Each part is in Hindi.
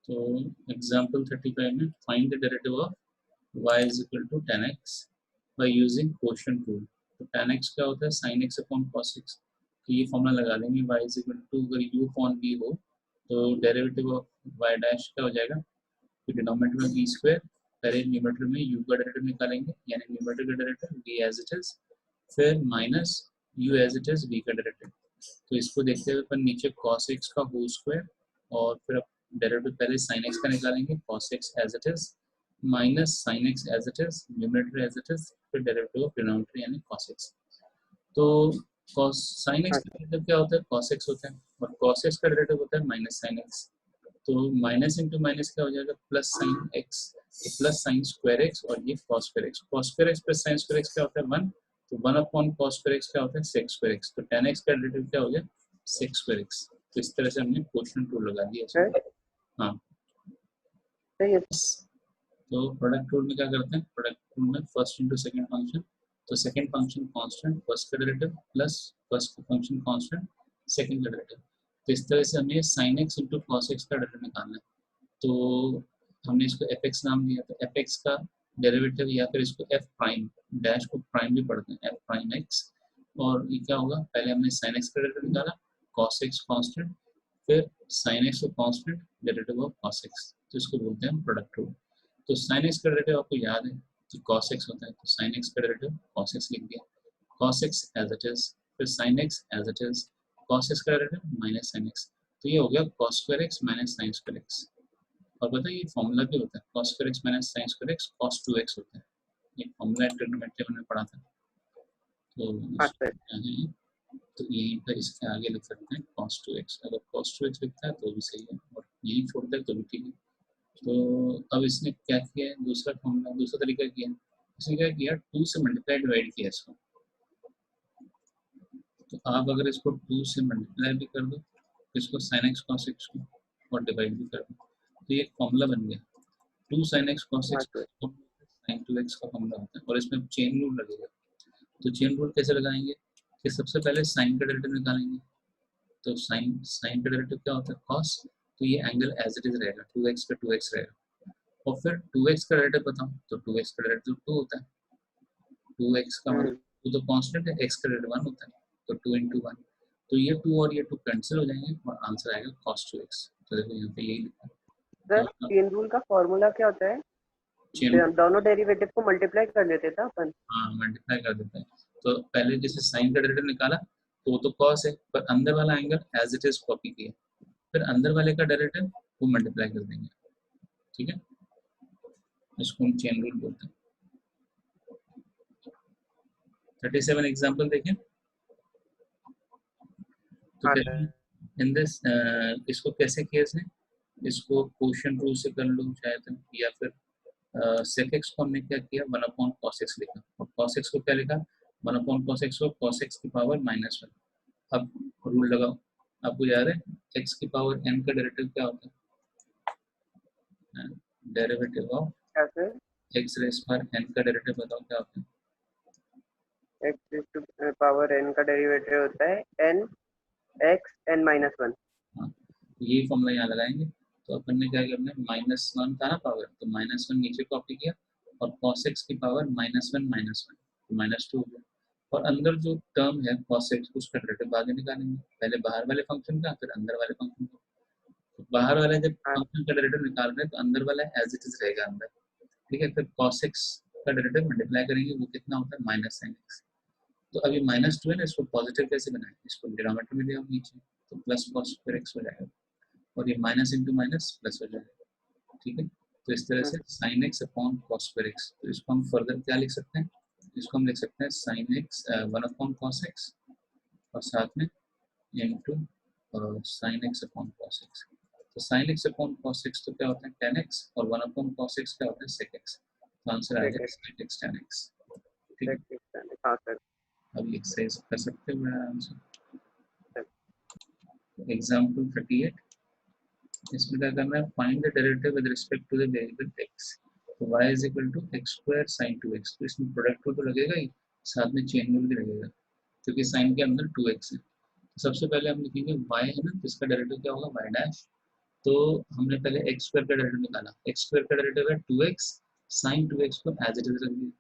तो एग्जाम्पल 35 में find the derivative of y is equal to 10x by using quotient rule. तो 10x क्या होता है sin x upon cos x। तो ये फॉर्मूला लगा देंगे y इज इक्वल टू, अगर u अपॉन v हो तो डेरिवेटिव ऑफ y डैश क्या हो जाएगा, तो डिनोमिनेटर में v स्क्वायर, पहले न्यूमरेटर में u का डेरिवेटिव निकालेंगे यानी न्यूमरेटर का derivative v as it is, फिर minus u as it is v का डेरिवेटिव। तो इसको देखते हुए अपन नीचे cos x का होल स्क्वायर और फिर डेरिवेटिव पहले sin x का निकालेंगे cos x as it is minus sin x as it is, numerator as it is, फिर डेरिवेटिव ऑफ डिनोमिनेटर यानी cos x। तो cos sin x का डेरिवेटिव क्या होता है, cos x होता है, और cos x का डेरिवेटिव होता है माइनस sin x। तो माइनस इंटू माइनस क्या हो जाएगा, plus sign x, plus sine square x, और ये cos square x। cos square x plus sine square x क्या होता है 1, तो 1 अपॉन cos स्क्वायर x क्या होता है sec स्क्वायर x। तो 10x का डेरिवेटिव क्या हो गया sec स्क्वायर x। तो इस तरह से हमने क्वोशिएंट रूल लगा दिया इसमें। हाँ सही है। तो प्रोडक्ट रूल में क्या करते हैं, प्रोडक्ट रूल में फर्स्ट इंटू सेकंड फंक्शन, तो सेकंड फंक्शन कांस्टेंट, फर्स्ट का derivative plus first function constant, second का डेरिवेटिव। तो इस तरह से हमें sin x into cos x का डेरिवेटिव निकालना है। तो हमने इसको fx नाम दिया, तो fx का डेरिवेटिव या फिर इसको f प्राइम डैश को प्राइम भी पढ़ते हैं, f प्राइम x, और ये क्या होगा, पहले हमने sin x का डेरिवेटिव निकाला, cos x कांस्टेंट, फिर sin x को constant, derivative of cos x, तो इसको बोलते हैं प्रोडक्ट रूल। तो sin x का डेरिवेटिव आपको याद है कि cos x होता है, तो sin x का डेरिवेटिव cos x लिख दिया, cos x as it is, फिर sin x as it is, cos x का डेरिवेटिव माइनस sin x, तो ये हो गया cos square x minus sin square x। और बताइए ये फॉर्मूला भी होता है cos square x minus sin square x cos 2x होता है, ये फॉर्मूला ट्रिग्नोमेट्री में पढ़ा था। तो तो यहीं पर इसके आगे लिख सकते हैं cos 2x, अगर cos 2x लिखता है तो भी सही है, और यही छोड़ता है तो भी ठीक है। तो अब इसने क्या किया है, दूसरा फॉर्मूला, दूसरा तरीका किया, इसने क्या किया 2 से मल्टीप्लाई डिवाइड किया इसको। तो आप अगर इसको 2 से मल्टीप्लाई भी कर दो, इसको sin x cos x को, और डिवाइड भी कर दो, तो ये फॉर्मूला बन गया 2 sin x cos x sin 2x का फॉर्मूला होता है, और इसमें चेन रूल लगेगा। तो चेन रूल कैसे लगाएंगे कि सबसे पहले साइन का डेरिवेटिव निकालेंगे, तो साइन का डेरिवेटिव क्या होता है cos, तो ये एंगल एज इट इज रहेगा 2x का 2x रहेगा, और फिर 2x का डेरिवेटिव बताओ, तो 2x का डेरिवेटिव 2 होता है, 2x का मतलब 2 तो कांस्टेंट है, x का डेरिवेटिव 1 होता है, तो 2 into 1, तो ये 2 और ये 2 कैंसिल हो जाएंगे और आंसर आएगा cos 2x। तो देखो यहाँ पे यही लिखा है। सर चेन रूल का फॉर्मूला क्या होता है, चेन, दोनों डेरिवेटिव को मल्टीप्लाई कर लेते थे अपन। हाँ मल्टीप्लाई कर देते हैं। तो पहले जैसे साइन का डेरिवेटिव निकाला तो वो तो cos है, पर अंदर वाला angle as it is copy किया, फिर अंदर वाले का डेरिवेटिव वो मल्टीप्लाई कर देंगे, ठीक है, इसको हम चेन रूल बोलते हैं। 37 एग्जांपल देखें, तो इन दिस इसको कैसे किया इसने, इसको क्वोशिएंट रूल से कर लो शायद, या फिर sec x को हमने क्या किया 1 अपॉन cos x लिखा, और cos x को क्या लिखा 1 अपॉन cos x को cos x की पावर -1। अब रूल लगाओ, आपको याद है x की पावर n का डेरिवेटिव क्या होता है, डेरिवेटिव ऑफ x रेस पर n का डेरिवेटिव बताओ क्या होता है, x पावर n का डेरिवेटिव होता है n x n -1। हाँ ये फॉर्मूला यहाँ लगाएंगे, तो अपन ने क्या करना है -1 था ना पावर, तो -1 नीचे कॉपी किया, और cos x की पावर -1 तो -2 हो गया, और अंदर जो टर्म है cos x उसका डेरिवेटिव बाद में निकालेंगे, पहले बाहर वाले फंक्शन का फिर अंदर वाले फंक्शन का। तो बाहर वाला जब फंक्शन का डेरिवेटिव निकाल रहे हैं तो अंदर वाला एज इट इज रहेगा अंदर, ठीक है, फिर cos x का डेरिवेटिव मल्टीप्लाई करेंगे, वो कितना होता है -sin x। तो अभी -2 है ना, इसको पॉजिटिव कैसे बनाएं, इसको डिनोमिनेटर में ले आओ नीचे, तो प्लस cos स्क्वायर x हो जाएगा, और ये माइनस इंटू माइनस प्लस हो जाएगा, ठीक है। तो इस तरह से sin x upon cos square x, तो इसको हम फर्दर क्या लिख सकते हैं, इसको हम लिख सकते हैं sin x 1 upon cos x, और साथ में into sin x upon cos x। तो sin x upon cos x तो क्या होता है tan x, और 1 अपॉन cos x क्या होता है sec x, तो आंसर आ जाएगा sec x tan x, ठीक है। हाँ सर। अब एक्सरसाइज कर सकते हैं बड़ा आराम से। एग्जाम्पल 38, इसमें क्या करना है, find the derivative with respect to the variable x, तो y is equal to x square sin 2x, तो इसमें प्रोडक्ट रूल तो लगेगा ही, साथ में चेन रूल भी लगेगा, क्योंकि sin के अंदर 2x है। तो सबसे पहले हम लिखेंगे y है ना, तो इसका डेरिवेटिव क्या होगा y डैश, तो हमने पहले एक्स स्क्वायर का डेरिवेटिव निकाला, एक्स स्क्वायर का डेरिवेटिव है 2x, साइन 2x को एज इट इज रख दिया,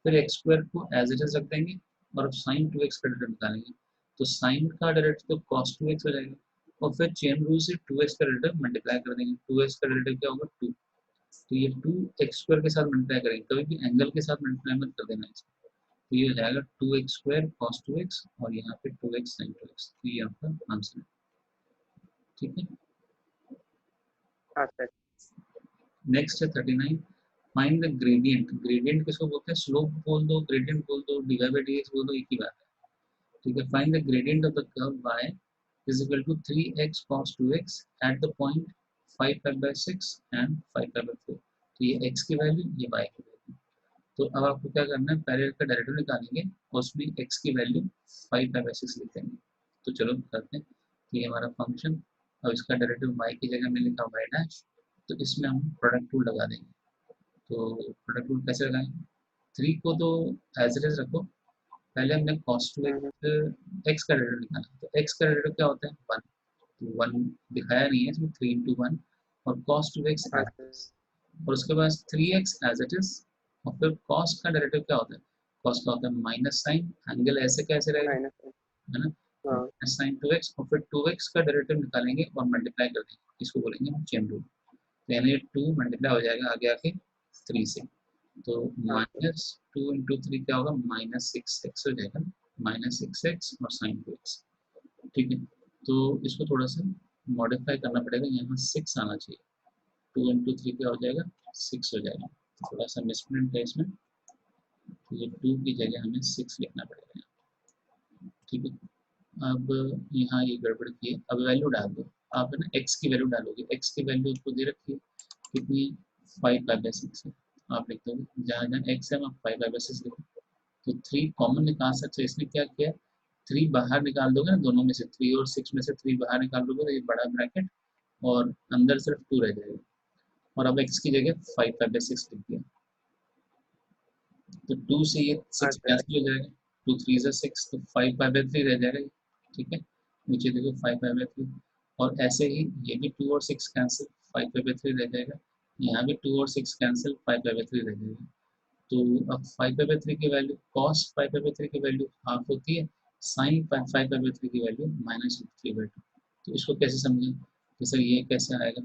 फिर एक्स स्क्वायर को एज इट इज रख देंगे और अब साइन 2x का डेरिवेटिव निकालेंगे, तो साइन का डेरिवेटिव तो cos 2x हो जाएगा, और फिर चेन रूल से 2x का डेरिवेटिव मल्टीप्लाई कर देंगे, 2x का डेरिवेटिव क्या होगा 2, तो ये 2x स्क्वायर के साथ मल्टीप्लाई करेंगे, कभी भी एंगल के साथ मल्टीप्लाई मत कर देना इसको, तो ये हो जाएगा 2x स्क्वायर cos 2x और यहाँ पे 2x sin 2x, तो ये आपका आंसर है। ठीक है, हाँ सर। नेक्स्ट है 39, फाइंड द ग्रेडियंट, ग्रेडियंट किसको बोलते हैं, स्लोप बोल दो, ग्रेडियंट बोल दो, D Y by D X बोल दो, एक ही बात है। ठीक है, find the gradient of the curve y is equal to 3x cos 2x at the point 5 pi by 6 and 5 pi by 4, तो ये x की वैल्यू, ये y की वैल्यू, तो अब आपको क्या करना है, पहले का डेरिवेटिव निकालेंगे और उसमें x की वैल्यू 5 pi by 6 लिख देंगे, तो चलो करते हैं, तो ये हमारा फंक्शन, अब इसका डेरिवेटिव y की जगह में लिखा y डैश, तो इसमें हम प्रोडक्ट टूल लगा देंगे, तो प्रोडक्ट रूल कैसे लगाएंगे, 3 को तो एज इट इज रखो, पहले हमने cos 2x x का डेरिवेटिव निकाला, तो x का डेरिवेटिव क्या होता है 1, तो 1 दिखाया नहीं है इसमें, 3 into 1 और cos 2x हाँ एज इट सर। इज, और उसके बाद 3x एज इट इज, और फिर cos का डेरिवेटिव क्या होता है, cos का होता है माइनस साइन, एंगल ऐसे कैसे रहेगा, माइनस। है ना, हाँ। माइनस साइन 2x और फिर 2x का डेरिवेटिव निकालेंगे और मल्टीप्लाई कर देंगे, इसको बोलेंगे हम चेन रूल, तो यानी 2 मल्टीप्लाई हो जाएगा आगे आके 3 से, तो हाँ सर। -2 into 3 क्या होगा, -6x हो जाएगा, -6x और sin 2x। ठीक है, तो इसको थोड़ा सा मॉडिफाई करना पड़ेगा, यहाँ 6 आना चाहिए, 2 into 3 क्या हो जाएगा 6 हो जाएगा, थोड़ा सा मिसप्रिंट है इसमें, तो ये 2 की जगह हमें 6 लिखना पड़ेगा। ठीक है, अब यहाँ ये गड़बड़ की है, अब वैल्यू डाल दो, आप है ना x की वैल्यू डालोगे, x की वैल्यू आपको दे रखी है कितनी, 5 पाई बाई 6 है, आप लिख दोगे जहाँ जहाँ x है आप 5 पाई बाई 6 लिखो, तो 3 कॉमन निकाल सकते हो, इसने क्या किया 3 बाहर निकाल दोगे ना, दोनों में से 3 और 6 में से 3 बाहर निकाल दोगे तो ये बड़ा ब्रैकेट और अंदर सिर्फ 2 रह जाएगा, और अब x की जगह 5 पाई बाई 6 लिख दिया, तो 2 से ये हाँ 6 सर। कैंसिल हो जाएगा, 2 3 से 6, तो 5 पाई बाई 3 रह जाएगा, ठीक है, नीचे देखो 5 पाई बाई 3, और ऐसे ही ये भी 2 और 6 कैंसिल, 5 पाई बाई 3 रह जाएगा, यहाँ भी 2 और 6 कैंसिल, 5 पाई बाई 3 रह जाएगा, तो अब 5 पाई बाई 3 की वैल्यू cos 5 पाई बाई 3 की वैल्यू हाफ होती है, sin 5 पाई बाई 3 की वैल्यू -3/2, तो इसको कैसे समझें, जैसे ये कैसे आएगा,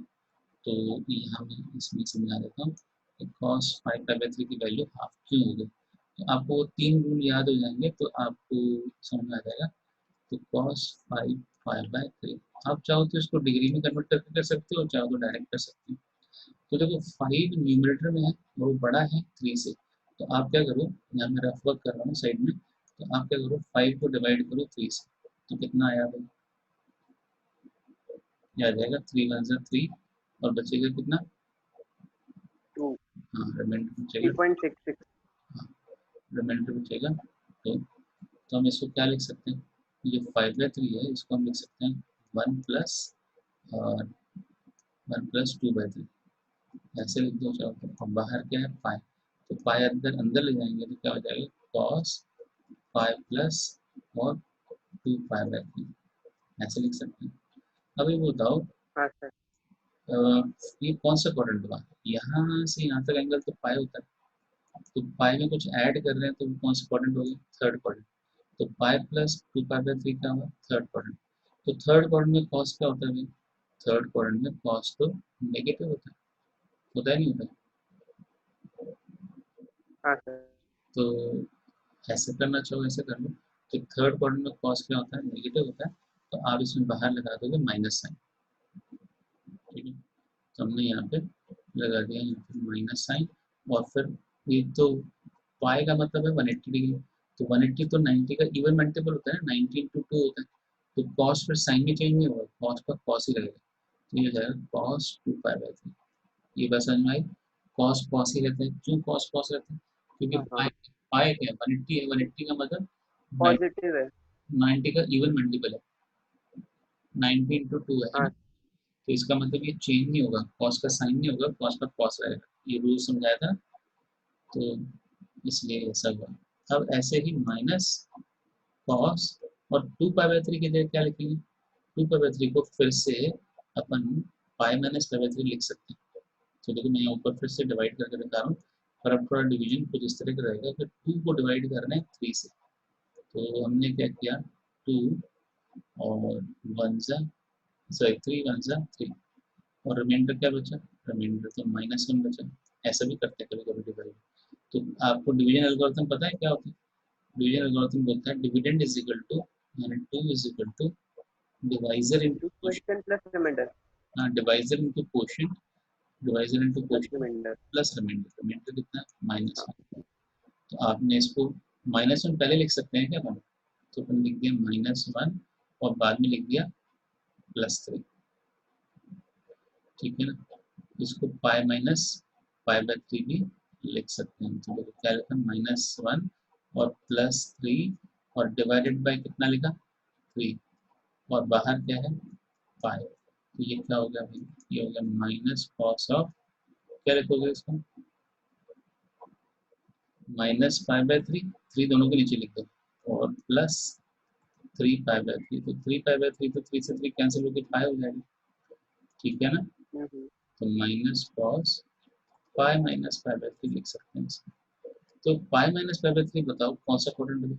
तो यहाँ मैं इसमें समझा देता हूँ कि cos 5 पाई बाई 3 की वैल्यू हाफ क्यों हो गई, तो आपको वो 3 रूल याद हो जाएंगे तो आपको समझ में आ जाएगा, तो cos 5 पाई बाई 3, आप चाहो तो इसको डिग्री में कन्वर्ट करके कर सकते हो, चाहो तो डायरेक्ट कर सकते हो, तो देखो 5 न्यूमरेटर में है और वो बड़ा है 3 से, तो आप क्या करो, यहाँ मैं रफ वर्क कर रहा हूँ साइड में, तो आप क्या करो 5 को डिवाइड करो 3 से, तो कितना आया भाई, ये आ जाएगा 3 1 3, और बचेगा कितना, 2। हाँ रिमाइंडर बचेगा, 3.66। हाँ रिमाइंडर बचेगा, तो हम इसको क्या लिख सकते हैं, ये 5/3 है, इसको हम लिख सकते हैं 1 प्लस 2/3, ऐसे लिख दो चाहो तो, और बाहर क्या है पाई, तो पाई अंदर अंदर ले जाएंगे तो क्या हो जाएगा cos 5 प्लस और 2 पाई बाई 3, ऐसे लिख सकते हैं। अब ये बताओ हाँ सर। ये कौन सा क्वाड्रेंट हुआ, यहाँ से यहाँ तक एंगल तो पाई होता है, तो पाई में कुछ ऐड कर रहे हैं तो वो कौन सा क्वाड्रेंट हो गया, थर्ड क्वाड्रेंट, तो पाई प्लस 2 पाई बाई 3 क्या हुआ, थर्ड क्वाड्रेंट, तो थर्ड क्वाड्रेंट में कॉस क्या होता है भाई, थर्ड क्वाड्रेंट में कॉस तो नेगेटिव होता है नहीं होता है, हाँ सर। तो ऐसे करना चाहो ऐसे कर लो, तो थर्ड क्वाड्रेंट में कॉस क्या होता है, नेगेटिव होता है, तो आप इसमें बाहर लगा दोगे माइनस साइन, ठीक है, तो हमने यहाँ पे लगा दिया यहाँ पे माइनस साइन, और फिर ये तो पाई का मतलब है 180 डिग्री, तो 180 तो 90 का इवन मल्टीपल होता है ना, 90 into 2 होता है, तो कॉस फिर साइन में चेंज नहीं होगा, कॉस का कॉस ही रहेगा, तो ये हो जाएगा कॉस 2 पाई बाई 3, ये बात समझ में आई, कॉस कॉस ही रहता है, क्यों कॉस कॉस रहता है, क्योंकि हाँ हाँ। पाई पाई क्या है 180 है, 180 का मतलब पॉजिटिव है। 90 का इवन मल्टीपल है, 90 into 2 है हाँ। ना, तो इसका मतलब ये चेंज नहीं होगा, कॉस का साइन नहीं होगा, कॉस का कॉस रहेगा, ये रूल समझाया था, तो इसलिए ऐसा हुआ। अब ऐसे ही माइनस कॉस और 2 पाई बाई 3 की जगह क्या लिखेंगे, 2 पाई बाई 3 को फिर से अपन पाई माइनस पाई बाई 3 लिख सकते हैं। तो देखो मैं यहाँ ऊपर फिर से डिवाइड करके दिखा रहा हूँ, पर अब थोड़ा डिवीजन कुछ इस तरह का रहेगा कि 2 को डिवाइड करना है 3 से। तो हमने क्या किया, 2 और 1 जा सॉरी 3 1 जा 3 और रिमाइंडर क्या बचा, रिमाइंडर तो -1 बचा। ऐसा भी करते हैं कभी कभी डिवाइड। तो आपको डिवीजन एल्गोरिथम पता है क्या होता है? डिवीजन एल्गोरिथम बोलता है डिविडेंड इज इक्वल टू यानी 2 is equal to divisor into into quotient. Question plus remainder हाँ, divisor into quotient, divisor into plus quotient remainder. Plus remainder. Remainder कितना है, हाँ -1। तो आपने इसको -1 पहले लिख सकते हैं क्या अपन? तो अपन लिख दिया -1 और बाद में लिख दिया +3, ठीक है ना। इसको पाई माइनस पाई बाई 3 भी लिख सकते हैं। तो देखो क्या लिखा, -1 और +3 और डिवाइडेड बाय कितना लिखा, 3 और बाहर क्या है, पाई। तो ये क्या हो गया भाई, ये हो गया माइनस कॉस ऑफ, क्या लिखोगे इसको, -पाई बाई 3, 3 दोनों के नीचे लिख दो और +3 पाई बाई 3। तो 3 पाई बाई 3 तो 3 से 3 कैंसिल होकर पाई हो जाएगा, ठीक है ना। हम्म, तो minus cos pi minus pi by 3 लिख सकते हैं इसको। तो पाई माइनस पाई बाई 3 बताओ कौन सा क्वाड्रेंट है?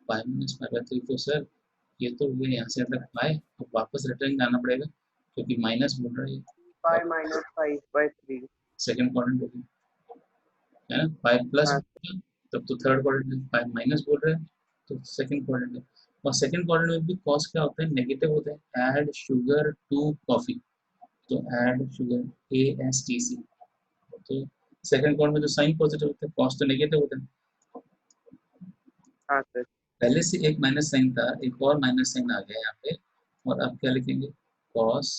पाई माइनस पाई बाई 3 तो सर ये तो हो गया यहाँ से तक पाई, तो वापस रिटर्न जाना पड़ेगा क्योंकि माइनस बोल रहा है ये। पाई और माइनस 5/3। सेकंड क्वाड्रेंट हो गया है ना, पाई प्लस, हाँ तब तो थर्ड क्वाड्रेंट है, पाई माइनस बोल रहे हैं तो सेकंड क्वाड्रेंट है। और सेकंड क्वाड्रेंट में भी कॉस क्या होता है, नेगेटिव होता है। ऐड शुगर टू कॉफी, तो ऐड शुगर ASTC। तो सेकंड क्वाड्रेंट में तो साइन पॉजिटिव होता है, कॉस तो नेगेटिव होता है। हाँ सर। पहले से एक माइनस साइन था, एक और माइनस साइन आ गया यहाँ पे, और अब क्या लिखेंगे, कॉस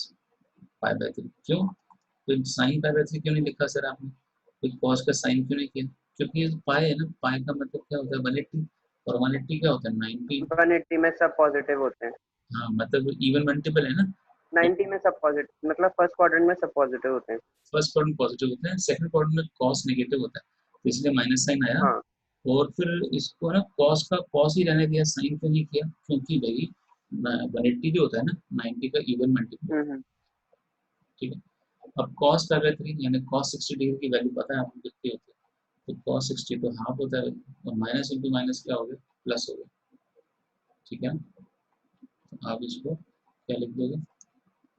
पाई बाई 3। क्यों, तो साइन पाई बाई 3 क्यों नहीं लिखा सर आपने, तो कॉस का साइन क्यों नहीं किया? क्योंकि ये पाई है ना, पाई का मतलब क्या होता है 180, और 180 क्या होता है 90। 180 में सब पॉजिटिव होते हैं। हाँ मतलब इवन मल्टीपल है ना। तो 90 में सब पॉजिटिव, मतलब फर्स्ट क्वाड्रेंट में सब पॉजिटिव होते हैं। फर्स्ट क्वाड्रेंट पॉजिटिव होता है, सेकंड क्वाड्रेंट में कॉस नेगेटिव होता है, तो इसलिए माइनस साइन आया। हाँ। और फिर इसको ना कॉस का कॉस ही रहने दिया, साइन क्यों नहीं किया, क्योंकि भाई 180 जो होता है ना 90 का इवन मल्टीपल, हम्म। ठीक है। अब cos पाई बाई 3 यानी cos 60 डिग्री की वैल्यू पता है आपको कितनी होती है, तो cos 60 तो हाफ होता है, और माइनस इंटू माइनस क्या हो गया, प्लस हो गया, ठीक है ना। तो आप इसको क्या लिख दोगे,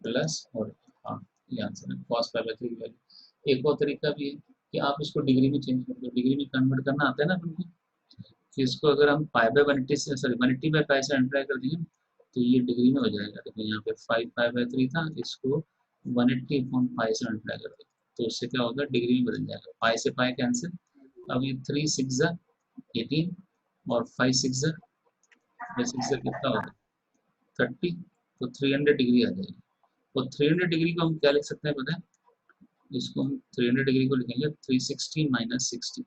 प्लस और हाफ, ये आंसर है cos पाई बाई 3 की वैल्यू। एक और तरीका भी है कि आप इसको डिग्री में चेंज कर दो, डिग्री में कन्वर्ट करना आता है ना अपन को, कि इसको अगर हम पाई बाई 180 से सॉरी 180 बाई पाई से मल्टीप्लाई कर देंगे तो ये डिग्री में हो जाएगा। देखो यहाँ पे 5 पाई बाई 3 था, इसको 180 अपॉन पाई से मल्टीप्लाई कर दो तो उससे क्या होगा, डिग्री में बदल जाएगा, पाई से पाई कैंसिल। अब ये 3 6 जा 18 और 5 6 जा 3 6 जा कितना होगा 30, तो 300 डिग्री आ जाएगी। और 300 डिग्री को हम क्या लिख सकते हैं पता है, इसको हम 300 डिग्री को लिखेंगे 360 माइनस 60।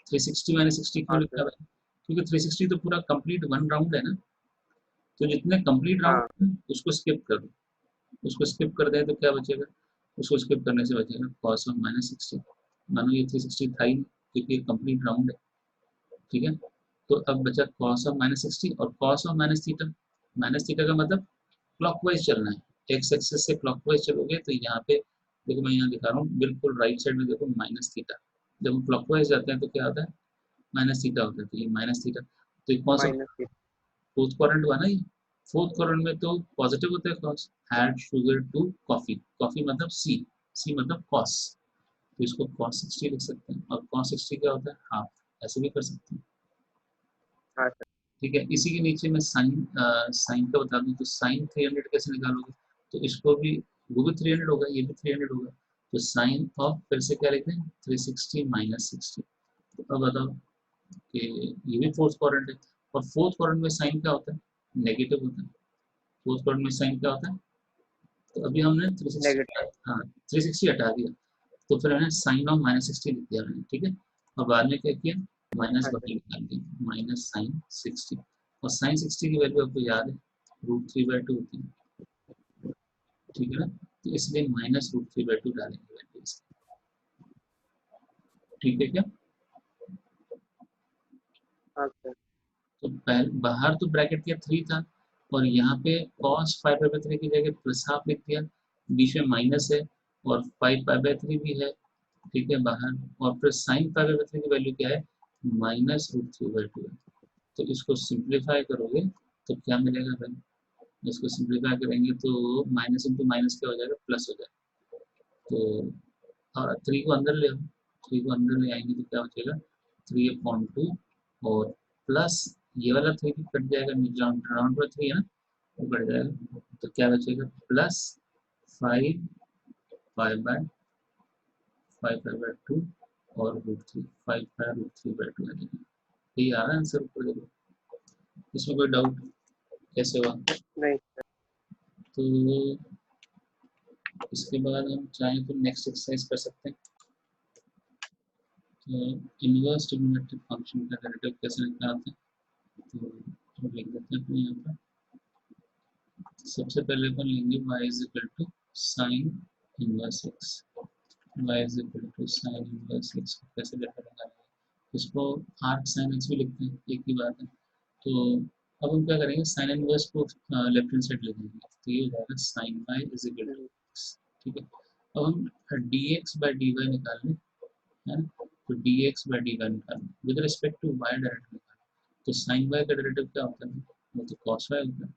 360 माइनस 60 क्यों हाँ लिखा सर। है, क्योंकि 360 तो पूरा कंप्लीट वन राउंड है ना, तो जितने कंप्लीट हाँ राउंड उसको स्किप कर दो, उसको स्किप कर दें तो क्या बचेगा, उसको स्किप करने से बचेगा cos ऑफ -60। मानो ये 360 था ही नहीं, क्योंकि ये कंप्लीट राउंड है, ठीक है। तो अब बचा cos ऑफ -60 और cos ऑफ -थीटा। -थीटा का मतलब क्लॉकवाइज चलना है, एक्स एक्सिस से क्लॉकवाइज चलोगे तो यहाँ पे देखो मैं यहाँ दिखा रहा हूँ बिल्कुल राइट साइड में देखो -थीटा, जब हम क्लॉकवाइज जाते हैं तो क्या होता है, -थीटा होता है, तो ये -थीटा। तो ये कौन सा माइनस। फोर्थ क्वाड्रेंट हुआ ना ये, फोर्थ क्वाड्रेंट में तो पॉजिटिव होता है cos. Add sugar to coffee, coffee मतलब सी, सी मतलब कॉस, तो इसको cos 60 लिख सकते हैं। और cos 60 क्या होता है, हाफ, ऐसे भी कर सकते हैं, हाँ सर। ठीक है। इसी के नीचे मैं साइन साइन का बता दूं, तो साइन 300 कैसे निकालोगे, तो इसको भी, वो भी 300 होगा, ये भी 300 होगा, तो साइन ऑफ फिर से क्या लिखते हैं 360 माइनस 60। तो अब बताओ कि ये भी फोर्थ क्वाड्रेंट है, और फोर्थ क्वाड्रेंट में साइन क्या होता है, नेगेटिव होता है। फोर्थ क्वाड्रेंट में साइन क्या होता है, तो अभी हमने 360, नेगेटिव। हाँ 360 हटा दिया, तो फिर मैंने साइन ऑफ -60 लिख दिया मैंने, ठीक है। और बाद में क्या किया, माइनस हाँ सर। बाकी निकाल दी, माइनस साइन 60। और साइन 60 की वैल्यू आपको याद है, √3/2 होती है, ठीक है ना। तो इसलिए -√3/2 डालेंगे वैल्यू इसकी, ठीक है क्या। हाँ सर। तो बाहर तो ब्रैकेट किया 3 था, और यहाँ पे cos 5/3 की जगह प्लस हाफ लिख दिया, बीच में माइनस है और 5 पाई बाय 3 भी है, ठीक है बाहर, और फिर साइन पाई बाय 3 की वैल्यू क्या है, -√3/2 है। तो इसको सिंप्लीफाई करोगे तो क्या मिलेगा भाई, इसको सिंप्लीफाई करेंगे तो माइनस इंटू माइनस क्या हो जाएगा, प्लस हो जाएगा। तो 3 को अंदर ले आओ, 3 को अंदर ले आएंगे तो क्या बचेगा, 3/2 और प्लस ये वाला 3 भी कट जाएगा, नीचे राउंड पर 3 है ना, वो कट जाएगा, तो क्या बचेगा, प्लस 5 पाई बाय 2 और √3, 5 पाई √3/2 आ जाएगा। यही आ रहा है आंसर ऊपर देखो, इसमें कोई डाउट कैसे हुआ। नहीं तो इसके बाद हम चाहें तो नेक्स्ट एक्सरसाइज कर सकते हैं। तो इनवर्स ट्रिग्नोमेट्रिक फंक्शन का डेरिवेटिव कैसे निकालते हैं, तो लिख देते हैं अपने यहाँ पर। सबसे पहले अपन लेंगे y is equal to sine inverse x, y is equal to sine inverse x को कैसे डेरिवेटिव निकालेंगे, इसको आर्क साइन x भी लिखते हैं, एक ही बात है। तो अब हम क्या करेंगे, साइन इनवर्स को लेफ्ट हैंड साइड लिखेंगे, तो ये हो जाएगा sine y is equal to x, ठीक है। अब हम dx बाय dy निकालें, है ना, तो dx बाय dy निकालें with respect to y direct निकालें, तो साइन y का डेरिवेटिव क्या होता है, वो तो cos y होता है,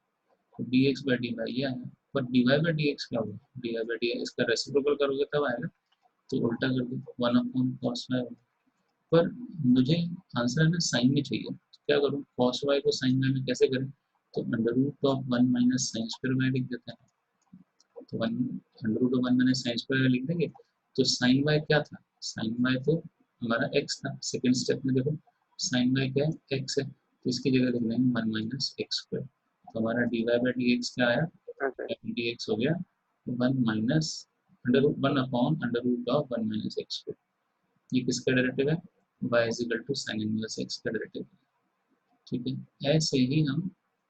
तो dx बाय dy ये आया, पर dy बाय dx क्या होगा, dy बाय dy इसका रेसिप्रोकल करोगे तब आएगा, तो उल्टा कर दो 1/cos y होगा। पर मुझे आंसर में साइन में चाहिए, तो क्या करूँ, cos y को साइन y में कैसे करें, तो √1 माइनस साइन स्क्वायर y लिख देते हैं, तो √1 माइनस साइन स्क्वायर लिख देंगे। तो साइन y क्या था, साइन y तो हमारा x था, सेकेंड स्टेप में देखो साइन y क्या है, x है, तो इसकी जगह लिख देंगे 1 माइनस एक्स स्क्वायर, तो हमारा dy बाई dx क्या आया, हाँ सर dx हो गया 1 माइनस √1 माइनस एक्स स्क्वायर, ये किसका डेरिवेटिव है, y is equal to sine inverse x का डेरिवेटिव, ठीक है। ऐसे ही हम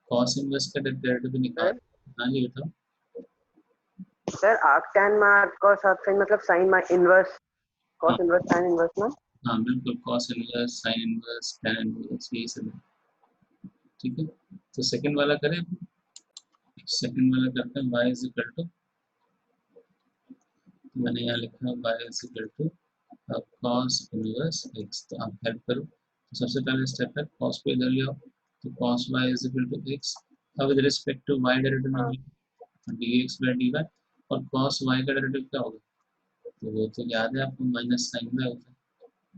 cos इनवर्स का डेरिवेटिव भी निकाल, सर हाँ जी बताओ। Sir arc tan mark cos arc sine मतलब साइन मार्क इनवर्स हाँ कॉस इनवर्स टैन इनवर्स ना। हाँ बिल्कुल, cos inverse sine inverse tan inverse यही सब है, ठीक है। तो सेकंड वाला करें, सेकंड वाला करते हैं y इज इक्वल टू, मैंने यहाँ लिखा है y is equal to cos inverse x, तो आप हेल्प करो, तो सबसे पहले स्टेप है cos को इधर ले आओ, तो cos y is equal to x, अब with respect to y derivative निकालो, dx बाय dy, और cos y का डेरिवेटिव क्या होगा, तो वो तो याद है आपको, माइनस साइन y होता है,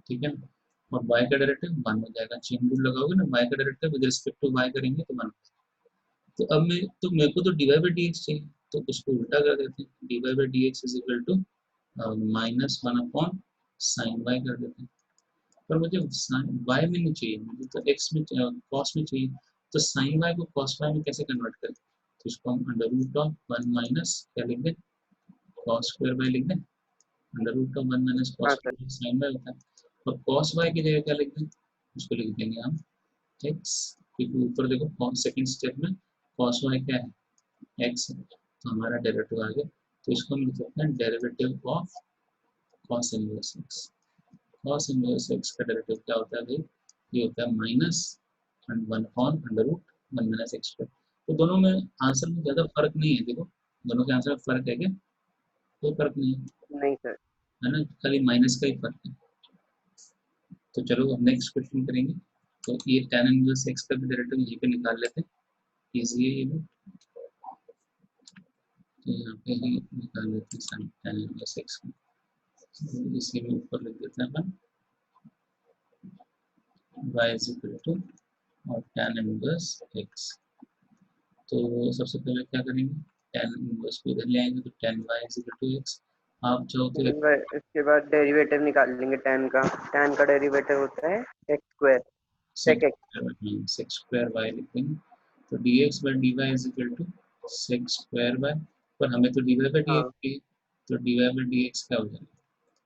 ठीक है ना, और y का डेरिवेटिव 1 हो जाएगा, चेन रूल लगाओगे ना, y का derivative with respect to y करेंगे तो 1, तो अब मैं तो मेरे को तो dy बाई dx चाहिए, तो उसको उल्टा कर देते हैं, dy by dx is equal to -1 sine y कर देते हैं, पर मुझे y में नहीं चाहिए, मुझे तो x में cos में चाहिए, तो साइन y को cos y में कैसे कन्वर्ट करें, तो इसको हम √1 माइनस क्या लिख दें, cos स्क्वायर बाय लिख दें, √1 माइनस cos हाँ सर स्क्वायर साइन y होता है, और cos y की जगह क्या लिख दें, उसको लिख देंगे हम x, क्योंकि ऊपर देखो सेकंड स्टेप में cos y क्या है, x है, तो हमारा डेरिवेटिव आ गया, तो इसको हम लिख सकते हैं derivative of cos inverse x, cos inverse x का डेरिवेटिव क्या होता है भाई, ये होता है -1/√1 माइनस एक्स स्क्वायर, तो दोनों में आंसर में ज़्यादा फर्क नहीं है, देखो दोनों के आंसर में फर्क है क्या, कोई फर्क नहीं है, नहीं सर है ना, खाली माइनस का ही फर्क है। तो चलो अब नेक्स्ट क्वेश्चन करेंगे, तो ये tan इनवर्स x का भी डेरिवेटिव यहीं पे निकाल लेते हैं, इजी है ये भी, तो यहाँ पे ही निकाल लेते हैं sin tan इनवर्स x का, तो इसी में ऊपर लिख देते हैं अपन y इज इक्वल टू और tan इनवर्स x, तो सबसे पहले क्या करेंगे, tan इनवर्स को इधर ले आएंगे, तो tan y is equal to x, आप चाहो तो एक इसके बाद डेरिवेटिव निकाल लेंगे टैन का डेरिवेटिव होता है x square sec x sec square y लिख देंगे, तो dx by dy is equal to sec square y, पर हमें तो dy बाय dx हाँ चाहिए, तो dy बाय dx क्या हो जाएगा,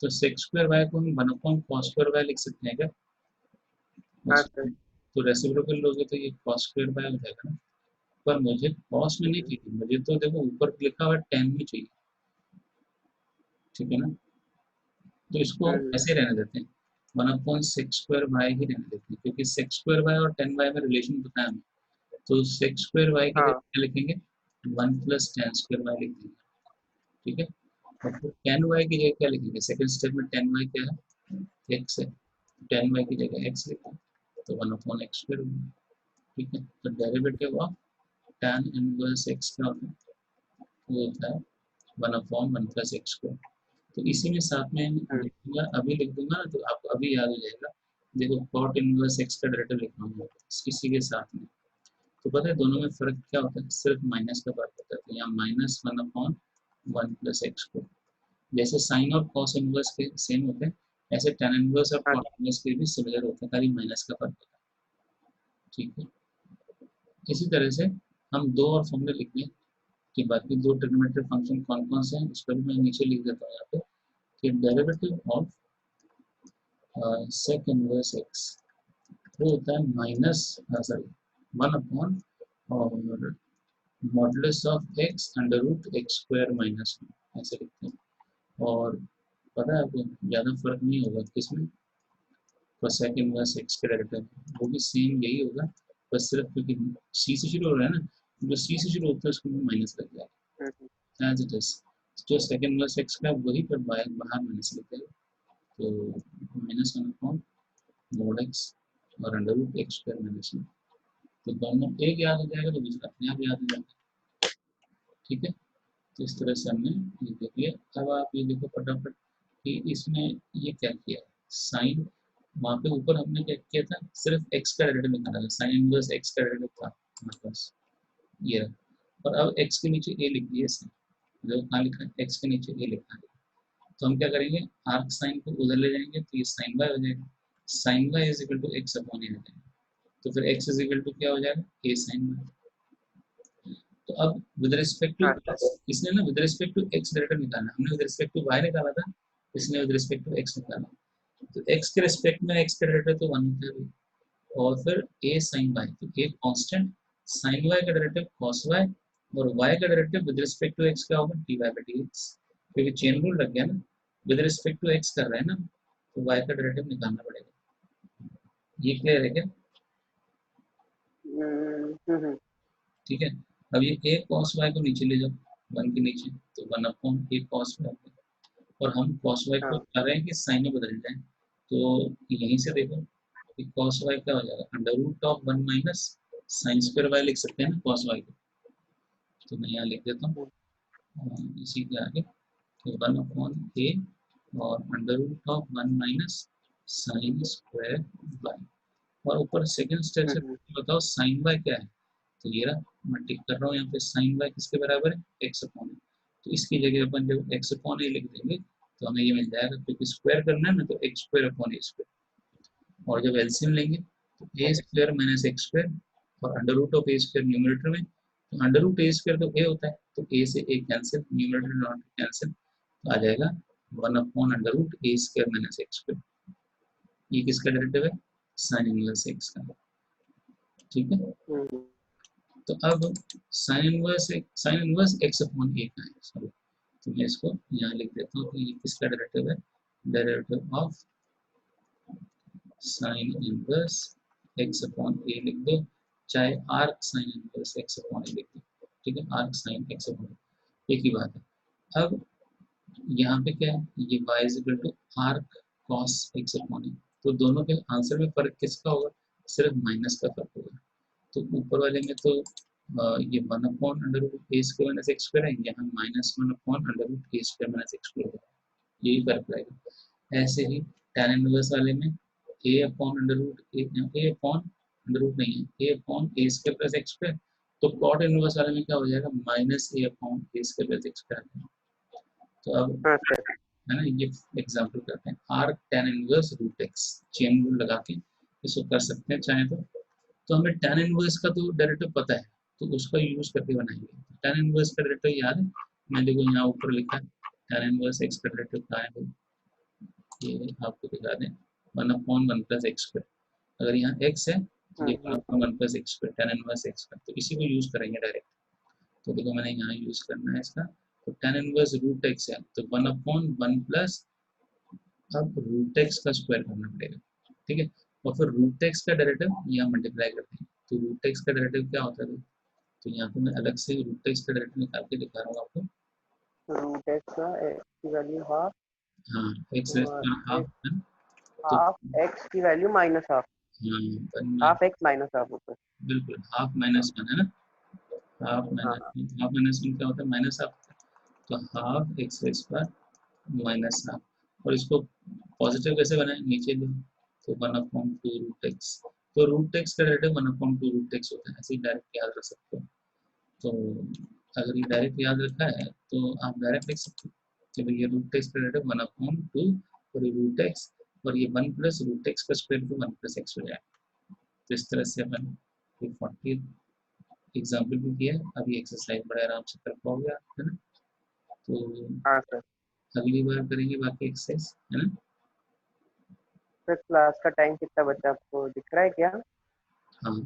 तो सेक स्क्वायर y को हम 1/cos स्क्वायर y लिख सकते हैं क्या, हाँ सर तो रेसिप्रोकल लोगे तो ये cos स्क्वायर y हो जाएगा ना, पर मुझे cos में नहीं चाहिए, मुझे तो देखो ऊपर लिखा हुआ tan में चाहिए, ठीक है ना, तो इसको हम्म, ऐसे रहने देते हैं, 1/sec स्क्वायर y ही रहने देते हैं, क्योंकि sec स्क्वायर y और tan y में रिलेशन पता है हमें, तो sec स्क्वायर y की जगह हाँ क्या लिखेंगे, 1 + tan स्क्वायर y लिख देंगे, ठीक है। और फिर टेन वाई की जगह क्या लिखेंगे, सेकंड स्टेप में टेन वाई क्या है, एक्स है, टेन वाई की जगह एक्स लिखा, तो वन अपॉन एक्स स्क्वायर होगा। ठीक है, तो derivative of tan inverse x क्या होता है, वो होता है one upon one plus x square. तो इसी में साथ में लिख दूंगा, अभी लिख दूंगा ना, तो आपको अभी याद हो जाएगा। देखो कॉट इनवर्स एक्स का डेरिवेटिव लिखना होगा इसी के साथ में। तो पता है दोनों में फर्क क्या होता है, सिर्फ माइनस का फर्क होता है, तो यहाँ minus one upon one plus x square. जैसे साइन और कॉस इनवर्स के सेम होते हैं, ऐसे tan इनवर्स और हाँ कॉट इनवर्स के भी सिमिलर होते हैं, खाली माइनस का फर्क होता है। ठीक है, इसी तरह से हम दो और फॉर्मूले लिख लें कि बाकी दो ट्रिग्नोमेट्री फंक्शन कौन कौन से हैं, इस पर भी मैं नीचे लिख देता हूँ यहाँ पे कि derivative of sec inverse x वो होता है माइनस, सॉरी, वन अपॉन और modulus of x under root x square minus one, ऐसे लिखते हैं। और पता है आपको ज़्यादा फर्क नहीं होगा किसमें, कोसेक इनवर्स एक्स के डेरिवेटिव वो भी सेम यही होगा, बस सिर्फ क्योंकि सी से शुरू हो रहा है ना, जो सी से शुरू होता है उसको माइनस लग जाएगा एज इट इज। जो सेकंड इनवर्स एक्स का वही पर बाहर माइनस लग जाएगा, तो minus one upon mod x और under root x square minus one. तो दोनों एक याद हो जाएगा तो दूसरा अपने आप याद हो जाएगा। ठीक है, तो इस तरह से हमने ये देख लिया। अब आप ये देखो फटाफट कि इसमें ये क्या किया है, साइन, वहाँ पे ऊपर हमने क्या किया था, सिर्फ एक्स का डेरिवेटिव निकाला था, साइन इनवर्स एक्स का डेरिवेटिव था हमारे पास ये रहा। और अब एक्स के नीचे ए लिख दिया इसने, जो कहाँ लिखा है, एक्स के नीचे ए लिखा है। तो हम क्या करेंगे, आर्क साइन को उधर ले जाएंगे तो ये साइन वाई हो जाएगा, sine y is equal to x upon a हो जाएगा। तो फिर एक्स इज इक्वल टू क्या हो जाएगा, ए साइन वाई। तो अब विद रिस्पेक्ट टू, अच्छा इसने ना with respect to x derivative निकालना, हमने विद रिस्पेक्ट टू वाई निकाला था, इसने विद रिस्पेक्ट टू एक्स निकाला। तो एक्स के रिस्पेक्ट में एक्स का डेरिवेटिव तो वन होता है, और फिर ए साइन वाई, तो ए कांस्टेंट, साइन वाई का डेरिवेटिव कॉस वाई, और वाई का derivative with respect to x क्या होगा, d Y by D x, क्योंकि चेन रूल लग गया ना, विद रिस्पेक्ट टू एक्स कर रहे हैं ना, तो वाई का डेरिवेटिव निकालना पड़ेगा। ये क्लियर है क्या? ठीक है, अब ये ए कॉस वाई को नीचे ले जाओ, वन के नीचे, तो वन अपॉन ए कॉस वाई, और हम कॉस वाई को हाँ चाह रहे हैं कि साइन में बदल जाए, तो यहीं से देखो कि कॉस वाई क्या हो जाएगा, under root of one minus sine square y लिख सकते हैं ना कॉस वाई को, तो मैं यहाँ लिख देता हूँ इसी के आगे, तो वन अपॉन ए और under root of one minus sine square y. और ऊपर सेकंड स्टेप से बताओ साइन वाई क्या है, तो ये रहा, मैं टिक कर रहा हूँ यहाँ पे, साइन वाई किसके बराबर है, एक्स अपॉन ए। तो इसकी जगह अपन जब एक्स अपॉन ए लिख देंगे तो हमें ये मिल जाएगा, क्योंकि स्क्वायर करना है ना, तो x square upon a square, और जब एलसीएम लेंगे तो a square minus x square, और under root of a square numerator में, तो अंडर रूट ए स्क्वायर तो ए होता है, तो ए से ए कैंसिल, न्यूमरेटर नॉट कैंसिल, तो आ जाएगा one upon under root a square minus x square. ये किसका डेरिवेटिव है, साइन इनवर्स एक्स का। ठीक है, तो अब साइन इनवर्स एक्स अपॉन ए का है, सॉरी, तो मैं इसको यहाँ लिख देता हूँ कि ये किसका डेरिवेटिव है, derivative of sine inverse x upon a लिख दो, चाहे arc sine inverse x upon a लिख दो। ठीक है, arc sine x upon a, एक ही बात है। अब यहाँ पे क्या है, ये y is equal to arc cos x upon a, तो दोनों के आंसर में फर्क किसका होगा, सिर्फ माइनस का फर्क होगा। तो ऊपर वाले में तो ये one upon under root a square minus x square है, यहाँ minus one upon under root a square minus x square है, यही फर्क रहेगा। ऐसे ही tan इनवर्स वाले में ए अपॉन अंडर रूट ए अपॉन अंडर रूट नहीं है, ए upon a square plus x square, तो कॉट इनवर्स वाले में क्या हो जाएगा, minus A upon a square plus x square. तो अब हाँ सर है ना, ये एग्जांपल करते हैं, arc tan inverse root x, chain rule लगा के इसको कर सकते हैं चाहे तो हमें tan इनवर्स का तो डायरेक्टिव पता है, तो उसका यूज करके बनाएंगे। tan इनवर्स का डायरेक्टिव याद है, मैं देखो यहाँ ऊपर लिखा है, tan इनवर्स एक्स का डायरेक्टिव क्या है भाई, ये आपको दिखा दें, one upon one plus x square, अगर यहाँ x है तो ये one upon one plus x square, tan inverse x का, तो इसी को यूज करेंगे डायरेक्ट। तो देखो मैंने यहाँ यूज करना है इसका, तो tan इनवर्स रूट एक्स है, तो वन अपॉन वन प्लस, अब रूट एक्स का स्क्वायर करना पड़ेगा। ठीक है, और फिर रूट एक्स का डेरिवेटिव यहाँ मल्टीप्लाई करते हैं, तो रूट एक्स का डेरिवेटिव क्या होता है, तो यहाँ पे मैं अलग से रूट एक्स का डेरिवेटिव निकाल के दिखा रहा हूँ आपको। रूट एक्स का एक्स की वैल्यू हाफ हाँ एक्स रेस पर हाफ है तो हाफ एक्स की वैल्यू माइनस हाफ, हाँ हाफ एक्स माइनस हाफ ऊपर। बिल्कुल हाफ माइनस वन है ना, हाफ हाँ माइनस हाँ हाफ माइनस वन क्या होता है माइनस हाफ, तो हाफ एक्स रेस पर माइनस हाफ। और इसको पॉजिटिव कैसे बनाए नीचे दे, तो one upon two root x, तो रूट एक्स का derivative one upon two root x होता है, ऐसे ही डायरेक्ट याद रख सकते हो। तो अगर ये डायरेक्ट याद रखा है तो आप डायरेक्ट लिख सकते हो कि भाई ये रूट एक्स का डेरिवेटिव वन अपॉन टू और ये रूट एक्स और ये वन प्लस रूट एक्स का square to one plus x हो जाएगा। तो इस तरह से अपन 40 एग्जाम्पल भी किया है, अभी एक्सरसाइज बड़े आराम से कर पाओगे आप, है ना। तो हाँ सर। अगली बार करेंगे बाकी एक्सरसाइज, है ना। सर क्लास का टाइम कितना बचा आपको दिख रहा है क्या? हाँ